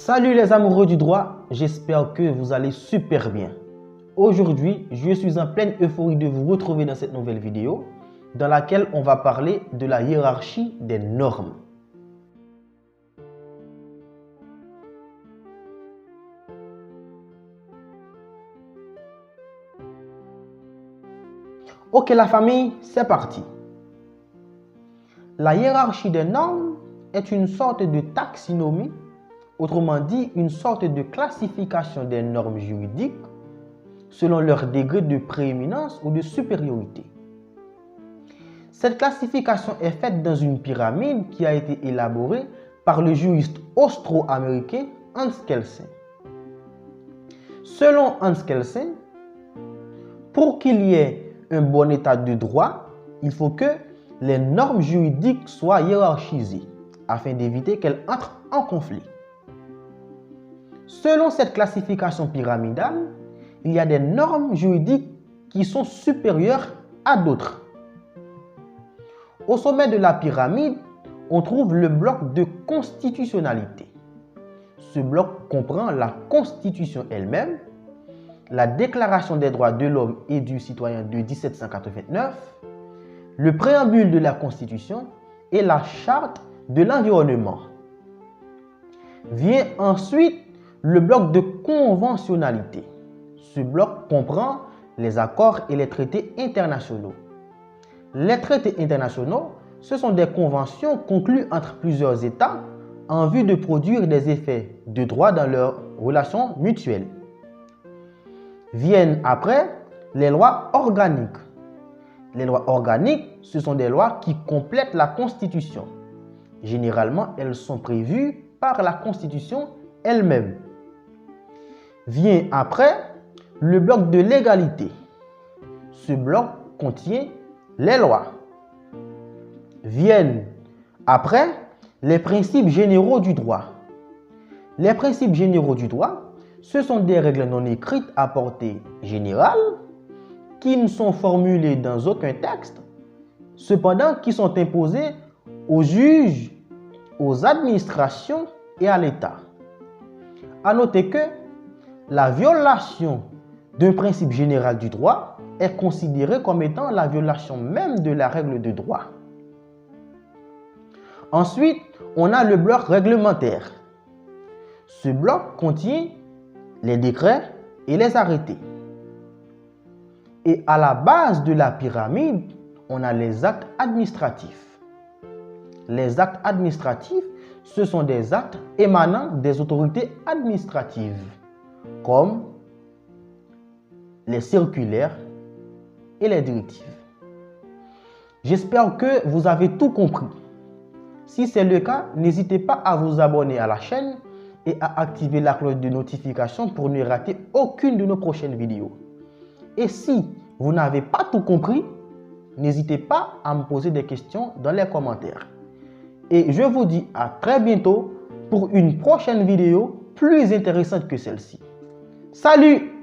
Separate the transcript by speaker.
Speaker 1: Salut les amoureux du droit, j'espère que vous allez super bien. Aujourd'hui, je suis en pleine euphorie de vous retrouver dans cette nouvelle vidéo dans laquelle on va parler de la hiérarchie des normes. Ok la famille, c'est parti. La hiérarchie des normes est une sorte de taxinomie, autrement dit une sorte de classification des normes juridiques selon leur degré de prééminence ou de supériorité. Cette classification est faite dans une pyramide qui a été élaborée par le juriste austro-américain Hans Kelsen. Selon Hans Kelsen, pour qu'il y ait un bon état de droit, il faut que les normes juridiques soient hiérarchisées afin d'éviter qu'elles entrent en conflit. Selon cette classification pyramidale, il y a des normes juridiques qui sont supérieures à d'autres. Au sommet de la pyramide, on trouve le bloc de constitutionnalité. Ce bloc comprend la Constitution elle-même, la Déclaration des droits de l'homme et du citoyen de 1789, le préambule de la Constitution et la Charte de l'environnement. Vient ensuite le bloc de conventionnalité. Ce bloc comprend les accords et les traités internationaux. Les traités internationaux, ce sont des conventions conclues entre plusieurs États en vue de produire des effets de droit dans leurs relations mutuelles. Viennent après les lois organiques. Les lois organiques, ce sont des lois qui complètent la Constitution. Généralement, elles sont prévues par la Constitution elle-même. Vient après le bloc de légalité. Ce bloc contient les lois. Viennent après les principes généraux du droit. Les principes généraux du droit, ce sont des règles non écrites à portée générale qui ne sont formulées dans aucun texte, cependant qui sont imposées aux juges, aux administrations et à l'État. À noter que la violation d'un principe général du droit est considérée comme étant la violation même de la règle de droit. Ensuite, on a le bloc réglementaire. Ce bloc contient les décrets et les arrêtés. Et à la base de la pyramide, on a les actes administratifs. Les actes administratifs, ce sont des actes émanant des autorités administratives, comme les circulaires et les directives. J'espère que vous avez tout compris. Si c'est le cas, n'hésitez pas à vous abonner à la chaîne et à activer la cloche de notification pour ne rater aucune de nos prochaines vidéos. Et si vous n'avez pas tout compris, n'hésitez pas à me poser des questions dans les commentaires. Et je vous dis à très bientôt pour une prochaine vidéo plus intéressante que celle-ci. Salut!